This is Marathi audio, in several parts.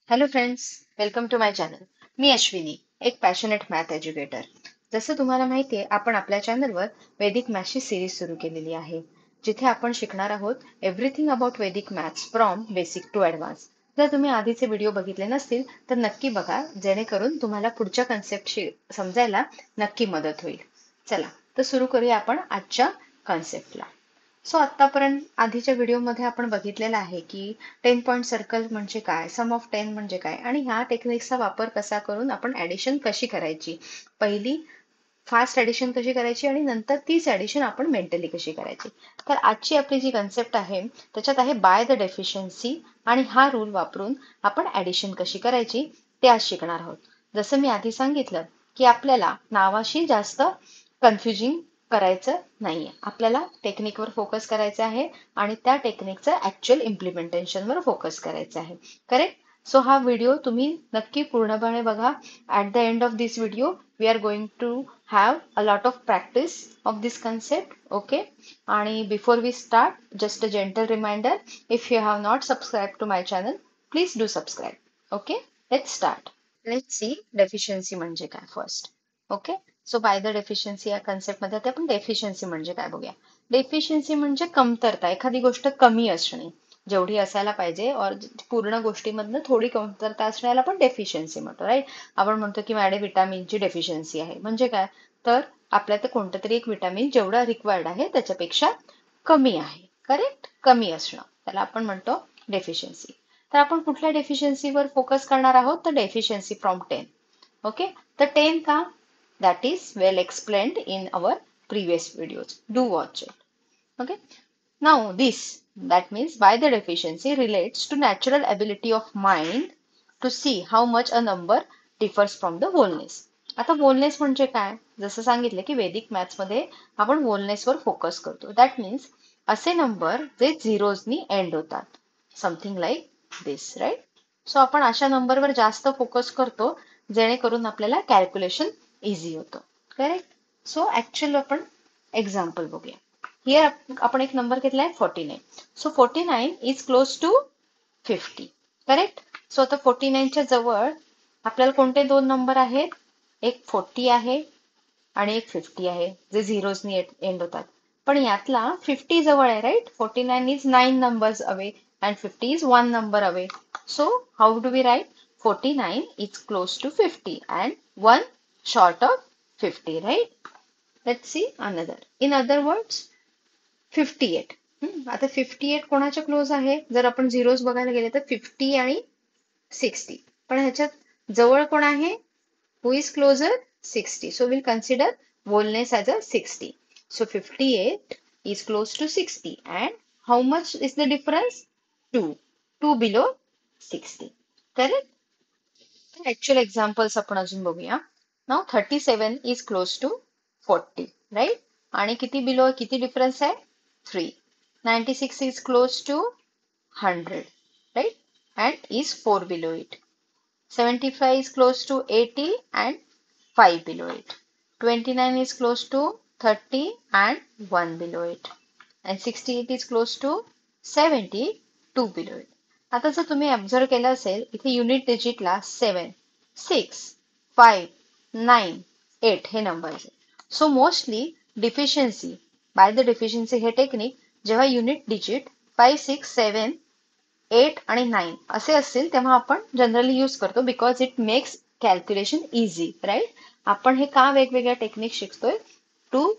Hello friends, welcome to my channel. मी अश्विनी, एक पॅशनेट मॅथ एज्युकेटर. जसं तुम्हाला माहिती आहे, आपण आपल्या चॅनलवर वैदिक मॅथची सिरीज सुरू केलेली आहे, जिथे आपण शिकणार आहोत everything about Vedic maths from basic to advance. जर तुम्ही आधीचे व्हिडिओ बघितले नसतील तर नक्की बघा, जेणेकरून तुम्हाला पुढच्या कन्सेप्टशी समजायला नक्की मदत होईल. चला तर सुरू करूया आपण आजच्या कन्सेप्टला. सो आतापर्यंत आधीच्या व्हिडिओमध्ये आपण बघितलेलं आहे की 10 पॉईंट सर्कल म्हणजे काय, सम ऑफ 10 म्हणजे काय आणि ह्या टेक्निक्सचा वापर कसा करून आपण ॲडिशन कशी करायची, पहिली फास्ट ॲडिशन कशी करायची आणि नंतर तीच ॲडिशन आपण मेंटली कशी करायची. तर आजची आपली जी कन्सेप्ट आहे त्याच्यात आहे बाय द डेफिशियन्सी, आणि हा रूल वापरून आपण ॲडिशन कशी करायची ते आज शिकणार आहोत. जसं मी आधी सांगितलं की आपल्याला नावाशी जास्त कन्फ्युजिंग करायचं नाहीये, आपल्याला टेक्निकवर फोकस करायचं आहे आणि त्या टेक्निकचं ऍक्च्युअल इम्प्लिमेंटेशनवर फोकस करायचं आहे. करेक्ट. सो हा व्हिडिओ तुम्ही नक्की पूर्णपणे बघा. At the end of this video we are going to have a lot of practice of this concept. Okay. आणि before we start, just a gentle reminder, if you have not subscribe to my channel, please do subscribe. Okay, let's start. Let's see deficiency म्हणजे काय first. Okay. So by the deficiency या कन्सेप्टमध्ये आता आपण डेफिशियन्सी म्हणजे काय बघूया. डेफिशियन्सी म्हणजे कमतरता, एखादी गोष्ट कमी असणे, जेवढी असायला पाहिजे और पूर्ण गोष्टीमधनं थोडी कमतरता असण्याला आपण डेफिशियन्सी म्हणतो. राईट. आपण म्हणतो की माझ्याकडे विटामिनची डेफिशियन्सी आहे, म्हणजे काय, तर आपल्याला कोणतं तरी एक विटामिन जेवढा रिक्वायर्ड आहे त्याच्यापेक्षा कमी आहे. करेक्ट. कमी असणं त्याला आपण म्हणतो डेफिशियन्सी. तर आपण कुठल्या डेफिशियन्सीवर फोकस करणार आहोत, तर डेफिशियन्सी फ्रॉम 10. ओके. तर 10 का, that is well explained in our previous videos. Do watch it. Okay. Now this, that means by the deficiency relates to natural ability of mind to see how much a number differs from the wholeness. आता wholeness म्हणजे काय, जसं सांगितलं की वैदिक मॅथ्स मध्ये आपण wholeness वर फोकस करतो. दॅट मीन्स असे नंबर जे झिरोजनी एंड होतात, something like this. Right. So आपण अशा नंबरवर जास्त फोकस करतो जेणेकरून आपल्याला कॅल्क्युलेशन इझी होतं. करेक्ट. सो ऍक्च्युअल आपण एक्झाम्पल बघूया. हिअर आपण एक नंबर घेतलाय 49. So 49 is close to 50. Correct. So आता 49च्या जवळ आपल्याला कोणते दोन नंबर आहेत, एक 40 आहे आणि एक 50 आहे, जे झिरोजनी एंड होतात. पण यातला 50 जवळ आहे. Right. 49 is 9 numbers away and 50 is 1 number away. So how do we right, 49 is close to 50 and 1 short of 50, right? Let's see another. In other words, 58. आता 58 कोणाच्या क्लोज आहे, जर आपण झिरोज बघायला गेले तर 50 आणि 60. पण ह्याच्यात जवळ कोण आहे, who is closer? 60. So we'll consider wholeness as a 60. So 58 is close to 60 and how much is the difference? 2. 2 below 60. Correct? Actual examples आपण अजून बघूया. Now 37 is close to 40. Right. आणि किती बिलो, किती डिफरन्स आहे, 3. 96 is close to 100. Right. And is 4 below it. 75 is close to 80 and 5 below it. 29 is close to 30 and 1 below it. And 68 is close to 70, 2 below it. आता जर तुम्ही ऑब्झर्व केलं असेल, इथे युनिट डिजिटला 7, 6, 5, 9, 8 हे नंबर्स आहेत. So mostly deficiency, by the deficiency हे टेक्निक जेव्हा युनिट डिजिट 5, 6, 7, 8 आणि 9 असे असतील तेव्हा आपण जनरली यूज करतो, because it makes calculation easy. Right. आपण हे का वेगवेगळ्या टेक्निक शिकतोय, to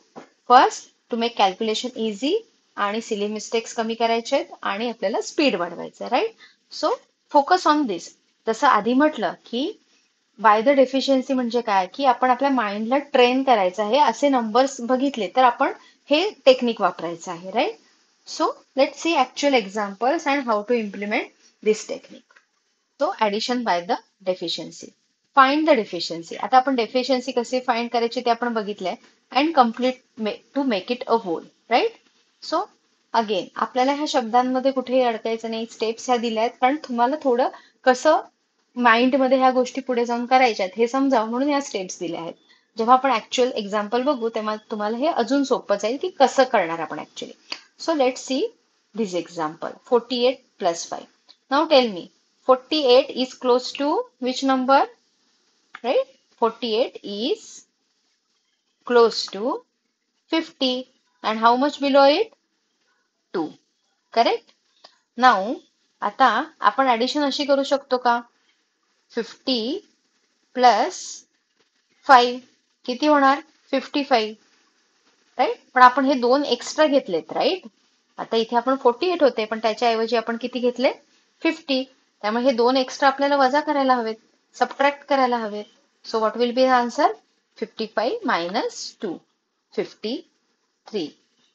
first to make calculation easy आणि सिली मिस्टेक्स कमी करायचे आहेत आणि आपल्याला स्पीड वाढवायचं. Right. So focus on this. जसं आधी म्हटलं की बाय द डेफिशियन्सी म्हणजे काय, की आपण आपल्या माइंडला ट्रेन करायचं आहे, असे नंबर्स बघितले तर आपण हे टेक्निक वापरायचं आहे. Right. So let's see actual examples and how to implement this technique. So addition by the deficiency. Find the deficiency. आता आपण डेफिशियन्सी कसे फाइंड करायची ते आपण बघितलंय. And complete to make it a whole. Right. So again आपल्याला ह्या शब्दांमध्ये कुठेही अडकायचं नाही, स्टेप्स ह्या दिल्या आहेत कारण तुम्हाला थोडं कसं माइंडमध्ये ह्या गोष्टी पुढे जाऊन करायच्यात हे समजावं म्हणून या स्टेप्स दिल्या आहेत. जेव्हा आपण ऍक्च्युअल एक्झाम्पल बघू तेव्हा तुम्हाला हे अजून सोपं जाईल की कसं करणार आपण actually. So let's see this example. 48 plus 5. Now tell me, 48 is close to which number? Right? 48 is close to 50. And how much below it? 2. Correct? Now, आता आपण ऍडिशन अशी करू शकतो का? 50 प्लस 5 किती होणार? 55. राईट? पण आपण हे दोन एक्स्ट्रा घेतलेत, राईट? आता इथे आपण 48 होते, पण त्याच्याऐवजी आपण किती घेतले? 50. त्यामुळे हे दोन एक्स्ट्रा आपल्याला वजा करायला हवेत, सबट्रॅक्ट करायला हवेत. So what will be the answer? 55 minus 2, 53.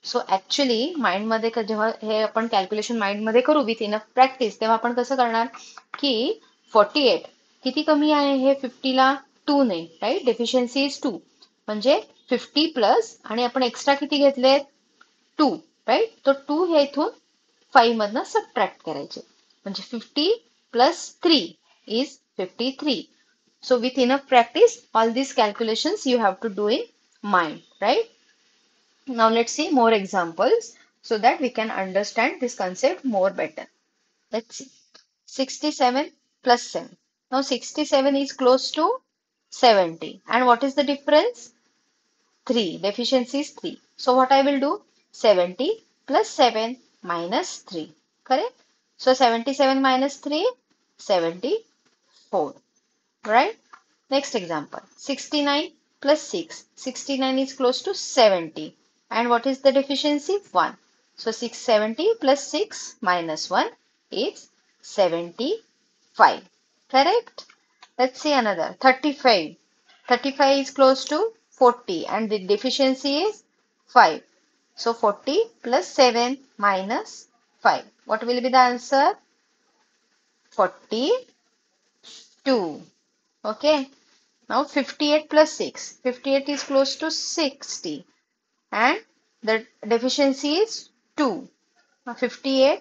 So actually mind मध्ये जेव्हा हे आपण कॅल्क्युलेशन माइंड मध्ये करू विथ इनफ प्रॅक्टिस, तेव्हा आपण कसं करणार की 48 किती कमी आहे हे 50 ला? 2 ने, राईट? Deficiency is 2. म्हणजे 50 प्लस आणि आपण एक्स्ट्रा किती घेतले? 2, राईट? तो 2 हे इथून 5 मधनं सबट्रॅक्ट करायचे. म्हणजे 50 plus 3 is 53. So with enough practice, all these calculations you have to do in mind, right? Now let's see more examples so that we can understand this concept more better. Let's see. 67 plus 7. Now 67 is close to 70. And what is the difference? 3. Deficiency is 3. So what I will do? 70 plus 7 minus 3. Correct? So 77 minus 3, 74. Right? Next example. 69 plus 6. 69 is close to 70. And what is the deficiency? 1. So 670 plus 6 minus 1 is 75. Correct? Let's see another. 35. 35 is close to 40 and the deficiency is 5. So 40 plus 7 minus 5. What will be the answer? 42. Okay. Now 58 plus 6. 58 is close to 60 and the deficiency is 2. Now 60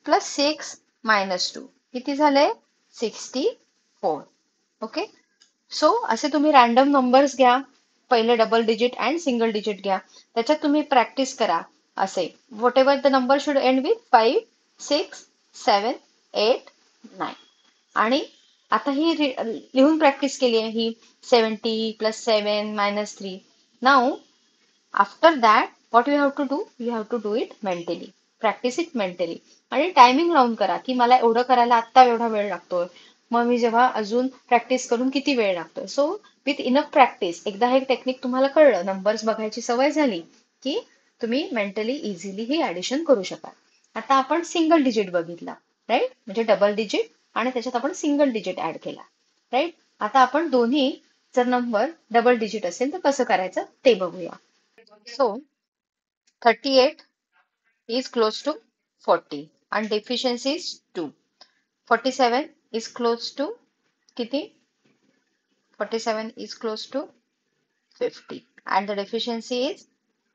plus 6 minus 2. किती झाले? 64. ओके. सो असे तुम्ही रॅन्डम नंबर्स घ्या. पहिले double digit and single digit घ्या. त्याच्यात तुम्ही प्रॅक्टिस करा असे. What ever the number should end with 5, 6, 7, 8, 9. आणि आता ही लिहून प्रॅक्टिस केली आहे ही 70 plus 7 minus 3. Now after that what you have to do? You have to do it mentally. Practice it mentally. आणि टायमिंग लावून करा की मला एवढं करायला आत्ता एवढा वेळ लागतोय, मग मी जेव्हा अजून प्रॅक्टिस करून किती वेळ लागतोय. सो विथ इनफ प्रॅक्टिस एकदा हे टेक्निक तुम्हाला कळलं, नंबर्स बघायची सवय झाली की तुम्ही मेंटली इझिली ही ऍडिशन करू शकाल. आता आपण सिंगल डिजिट बघितला, राईट? म्हणजे डबल डिजिट आणि त्याच्यात आपण सिंगल डिजिट ऍड केला, राईट? आता आपण दोन्ही जर नंबर डबल डिजिट असेल तर कसं करायचं ते बघूया. So 38 is close to 40 and deficiency is 2. 47 is close to किती? 47 is close to 50 and the deficiency is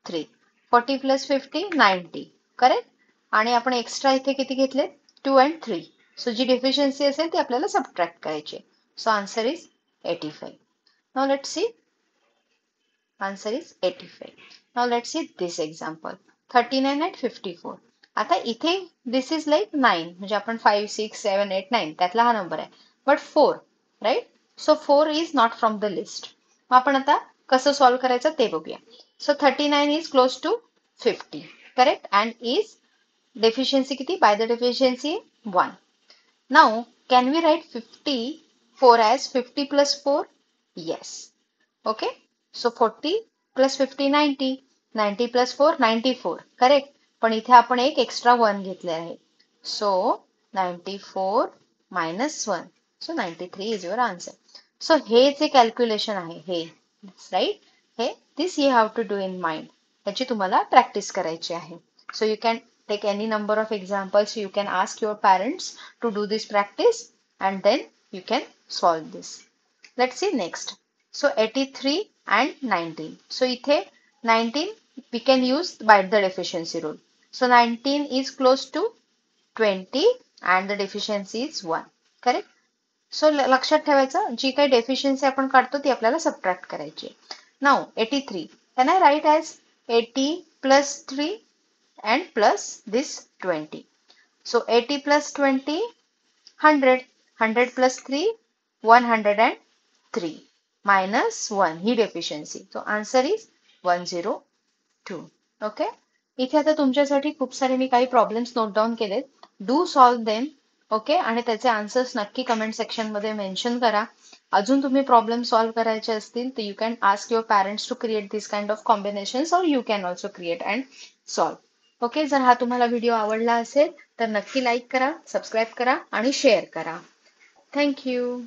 3. 40 plus 50, 90. Correct? आणि आपण एक्स्ट्रा इथे किती घेतले? 2 and 3. सो जी डेफिशियन्सी असेल ती आपल्याला सबट्रॅक्ट करायची. So answer is 85. Now let's see. Answer is 85. Now let's see this example. 39 and 54. आता इथे this is like 9. म्हणजे आपण 5, 6, 7, 8, 9 त्यातला हा नंबर आहे. But 4, right? So 4 is not from the list. मग आपण आता कसं सॉल्व्ह करायचं ते बघूया. So 39 is close to 50. Correct? And is deficiency किती? By the deficiency 1. Now can we write 54 as 50 plus 4? Yes. Okay. So 40 plus 50, 90. 90 plus 4, 94. Correct. पण इथे आपण एक एक्स्ट्रा 1 घेतले आहे. So 94 minus 1. So 93 is your answer. So हे जे कॅल्क्युलेशन आहे हे, राईट? हे this you have to do in mind. याची तुम्हाला प्रॅक्टिस करायची आहे. So you can take any number of examples. You can ask your parents to do this practice and then you can solve this. Let's see next. So 83 and 19. So इथे 19 we can use by the deficiency rule. So 19 is close to 20 and the deficiency is 1. Correct? So लक्षात ठेवायचं जी काही डेफिशियन्सी आपण काढतो ती आपल्याला सबट्रॅक्ट करायची. Now 83. Can I write as 80 plus 3 and plus this 20. So 80 plus 20, 100. 100 plus 3, 103 minus 1 he deficiency. So answer is 102. Okay. इथे आता तुमच्यासाठी खूप सारे मी काही प्रॉब्लेम्स नोट डाऊन केलेत. Do solve them. ओके. आणि त्याचे आन्सर्स नक्की कमेंट सेक्शन मध्ये मेन्शन करा. अजून तुम्ही प्रॉब्लेम सॉल्व करायचे असतील तर you can ask your parents to create this kind of combinations और you can also create and solve. Okay. जर हा तुम्हाला व्हिडिओ आवडला असेल तर नक्की लाईक करा, सबस्क्राईब करा आणि शेअर करा. Thank you.